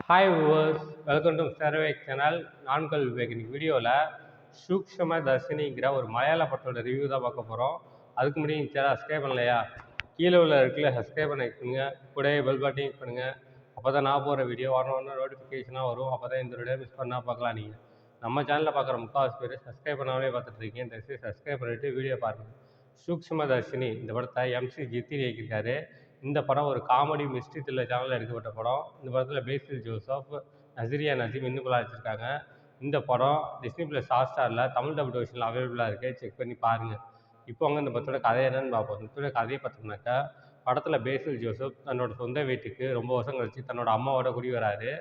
Hi viewers, welcome to ஸ்டர்வேக் channel. நான்கள் விவேக். இன்னைக்கு வீடியோவில் சூக்ஷ்ம தர்ஷினிங்கிற ஒரு மலையாள படத்தோட ரிவ்யூ தான் பார்க்க போகிறோம். அதுக்கு முன்னாடி இந்த சேனல் சப்ஸ்கிரைப் பண்ணலையா? கீழே உள்ள இருக்குல்ல சப்ஸ்கிரைப் பண்ண வைக்கணுங்க. கூட பெல் பட்டன் பண்ணுங்கள். அப்போ தான் நான் போகிற வீடியோ வரணும்னு நோட்டிஃபிகேஷனாக வரும். அப்போ தான் இந்த வீடியோ மிஸ் பண்ணால் பார்க்கலாம். நீங்கள் நம்ம சேனலில் பார்க்குற முக்கால்வாசி பேர் சப்ஸ்கிரைப் பண்ணாமலே பார்த்துட்டு இருக்கீங்க. தயவுசெய்து சப்ஸ்கிரைப் பண்ணிவிட்டு வீடியோ பாருங்கள். சூக்ஷ்ம தர்ஷினி இந்த படத்தை எம்சி ஜித்தின் இயக்கியிருக்காரு. இந்த படம் ஒரு காமெடி மிஸ்ட்ரி த்ரில்லர் சேனலில் எடுக்கப்பட்ட படம். இந்த படத்தில் பேசில் ஜோசப், நசிரியா நசீம் இன்னும் வச்சிருக்காங்க. இந்த படம் டிஸ்னி ப்ளஸ் ஹாட்ஸ்டாரில் தமிழ் டபுள் வெர்ஷனில் அவைலபிளாக இருக்குது. செக் பண்ணி பாருங்கள். இப்போ அங்கே இந்த படத்தோட கதை என்னன்னு பார்ப்போம். இந்த படத்தோட கதையை பார்த்தோம்னாக்கா, படத்தில் பேசில் ஜோசப் தன்னோட சொந்த வீட்டுக்கு ரொம்ப வருஷம் கழிச்சு தன்னோட அம்மாவோட குடி வராரு.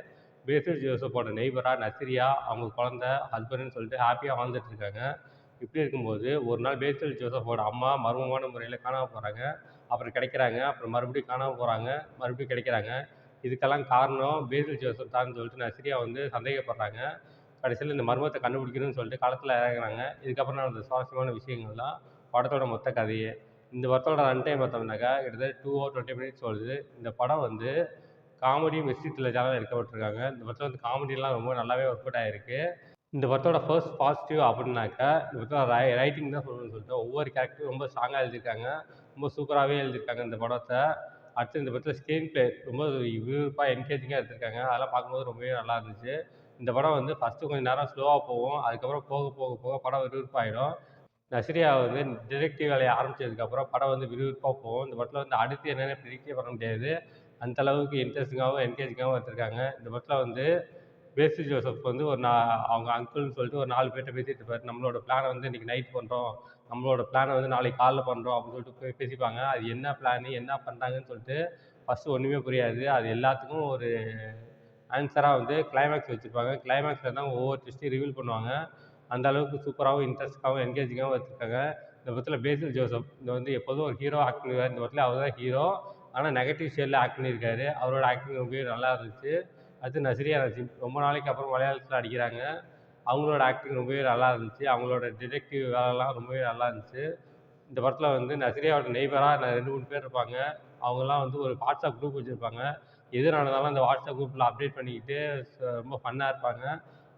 பேசில் ஜோசப்போட நெய்பராக நசிரியா அவங்க குழந்தை ஹஸ்பண்டுன்னு சொல்லிட்டு ஹாப்பியாக வாழ்ந்துட்டு இருக்காங்க. இப்படி இருக்கும்போது ஒரு நாள் பேசில் ஜோசப்போட அம்மா மர்மமான முறையில் காணாமல் போகிறாங்க. அப்புறம் கிடைக்கிறாங்க. அப்புறம் மறுபடியும் காணாமல் போகிறாங்க. மறுபடியும் கிடைக்கிறாங்க. இதுக்கெல்லாம் காரணம் பேசில் ஜோசப் தான் சொல்லிட்டு நசிரியா சந்தேகப்படுறாங்க. கடைசியில் இந்த மர்மத்தை கண்டுபிடிக்கணும்னு சொல்லிட்டு களத்தில் இறங்குறாங்க. இதுக்கப்புறம் நடந்த சுவாரஸ்யமான விஷயங்கள் தான் படத்தோட மொத்த கதையே. இந்த படத்தோட ரன் டைம் பார்த்தோம்னாக்கா கிட்டத்தட்ட 2 hours 20 minutes வருது. இந்த படம் காமெடி மிஸ்ட்ரி த்ரில்லர் ஜானரில் எடுக்கப்பட்டிருக்காங்க. இந்த படத்தில் காமெடியெல்லாம் ரொம்ப நல்லாவே ஒர்க் அவுட் ஆகிருக்கு. இந்த படத்தோட ஃபர்ஸ்ட் பாசிட்டிவ் அப்படின்னாக்கா, இந்த படத்தோட ரைட்டிங் தான் சொல்லணும்னு சொல்லிட்டு ஒவ்வொரு கேரக்டரும் ரொம்ப ஸ்ட்ராங்காக எழுதியிருக்காங்க. ரொம்ப சூப்பராகவே எழுதியிருக்காங்க இந்த படத்தை. அடுத்து இந்த படத்தில் ஸ்க்ரீன் பிளே ரொம்ப விறுவிறுப்பாக என்கேஜிங்காக எடுத்திருக்காங்க. அதெல்லாம் பார்க்கும்போது ரொம்பவே நல்லா இருந்துச்சு. இந்த படம் ஃபஸ்ட்டு கொஞ்சம் நேரம் ஸ்லோவாக போகும். அதுக்கப்புறம் போக போக போக படம் விறுவிறுப்பாகிடும். நஸ்ரியா டிடெக்டிவ் வேலையை ஆரம்பித்ததுக்கப்புறம் படம் விறுவிறுப்பாக போகும். இந்த படத்தில் அடுத்து என்னென்ன ப்ரிடிக்டே பண்ண முடியாது. அந்த அளவுக்கு இன்ட்ரெஸ்டிங்காகவும் என்கேஜிங்காகவும் எடுத்திருக்காங்க. இந்த படத்தில் பேசில் ஜோசப் அவங்க அங்கிள்னு சொல்லிட்டு ஒரு 4 பேர்கிட்ட பேசிட்டு இருப்பாரு. நம்மளோட பிளானை இன்றைக்கி நைட் பண்ணுறோம். நம்மளோட பிளானை நாளைக்கு காலைல பண்ணுறோம் அப்படின்னு சொல்லிட்டு பேசிப்பாங்க. அது என்ன பிளானு, என்ன பண்ணுறாங்கன்னு சொல்லிட்டு ஃபஸ்ட்டு ஒன்றுமே புரியாது. அது எல்லாத்துக்கும் ஒரு ஆன்சராக கிளைமேக்ஸ் வச்சுருப்பாங்க. கிளைமேக்ஸில் தான் ஒவ்வொரு ட்விஸ்ட்டையும் ரிவீல் பண்ணுவாங்க. அந்த அளவுக்கு சூப்பராகவும் இன்ட்ரெஸ்டிங்காகவும் என்கேஜிங்காகவும் வச்சுருக்காங்க. இந்த படத்தில் பேசில் ஜோசப் எப்போதும் ஒரு ஹீரோ ஆக்ட் பண்ணுவார். இந்த படத்தில் அவர் தான் ஹீரோ. ஆனால் நெகட்டிவ் ஷேடில் ஆக்ட் பண்ணியிருக்காரு. அவரோட ஆக்டிங் ரொம்பவே நல்லா இருந்துச்சு. அடுத்து நஸ்ரியா நசீம் ரொம்ப நாளைக்கு அப்புறம் மலையாளத்தில் நடிக்கிறாங்க. அவங்களோட ஆக்டிங் ரொம்பவே நல்லா இருந்துச்சு. அவங்களோட டிடெக்டிவ் வேலைலாம் ரொம்பவே நல்லா இருந்துச்சு. இந்த படத்தில் நஸ்ரியாவோட நெய்பராக 2, 3 பேர் இருப்பாங்க. அவங்கலாம் ஒரு வாட்ஸ்அப் குரூப் வச்சுருப்பாங்க. எது நடந்தாலும் அந்த வாட்ஸ்அப் குரூப்பில் அப்டேட் பண்ணிக்கிட்டு ரொம்ப ஃபன்னாக இருப்பாங்க.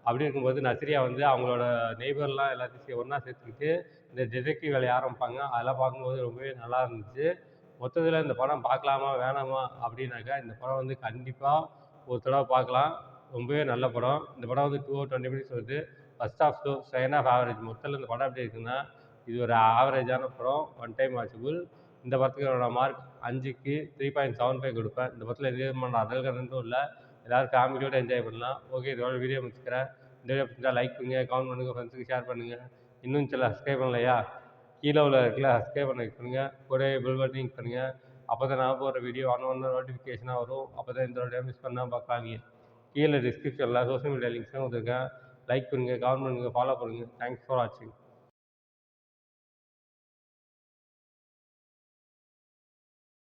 அப்படி இருக்கும்போது நஸ்ரியா அவங்களோட நெய்பர்லாம் எல்லாத்தையும் ஒன்றா சேர்த்துக்கிட்டு இந்த டிடெக்டிவ் வேலையை ஆரம்பிப்பாங்க. அதெல்லாம் பார்க்கும்போது ரொம்பவே நல்லா இருந்துச்சு. மொத்தத்தில் இந்த படம் பார்க்கலாமா வேணாமா அப்படின்னாக்கா, இந்த படம் கண்டிப்பாக ஒரு தடவை பார்க்கலாம். ரொம்பவே நல்ல படம். இந்த படம் 2 hours 20 minutes வருது. First half slow, second half average. மொத்தத்தில் இந்த படம் எப்படி இருக்குன்னா, இது ஒரு ஆவரேஜான படம். One time watchable. இந்த படத்துக்கு என்னோட மார்க் 5க்கு 3.75 கொடுப்பேன். இந்த படத்தில் எந்த விதமான அதல் கண்டென்ட்டும் இல்லை. எல்லோரும் ஃபேமிலியோடு என்ஜாய் பண்ணலாம். ஓகே, இதோட வீடியோ முடிச்சுக்கிறேன். இந்த வீடியோ பிடிச்சா லைக் பண்ணுங்கள், கமெண்ட் பண்ணுங்கள், ஃப்ரெண்ட்ஸுக்கு ஷேர் பண்ணுங்கள். இன்னும் சில சப்ஸ்கிரைப் பண்ணலையா? கீழே உள்ள இருக்குல்ல சப்ஸ்கிரைப் பண்ண பண்ணுங்கள். கூட பெல் பட்டன் பண்ணுங்கள். அப்போ தான் நான் போகிற வீடியோ ஒன்று நோட்டிஃபிகேஷனாக வரும். அப்போ தான் இந்த வீடியோ மிஸ் பண்ணால் பார்க்கலாங்க. கீழே டிஸ்கிரிப்ஷனில் சோஷியல் மீடியா லிங்க்ஸும் கொடுத்துருக்கேன். லைக் பண்ணுங்கள், கமெண்ட் பண்ணுங்கள், ஃபாலோ பண்ணுங்கள். தேங்க்ஸ் ஃபார் வாட்சிங்.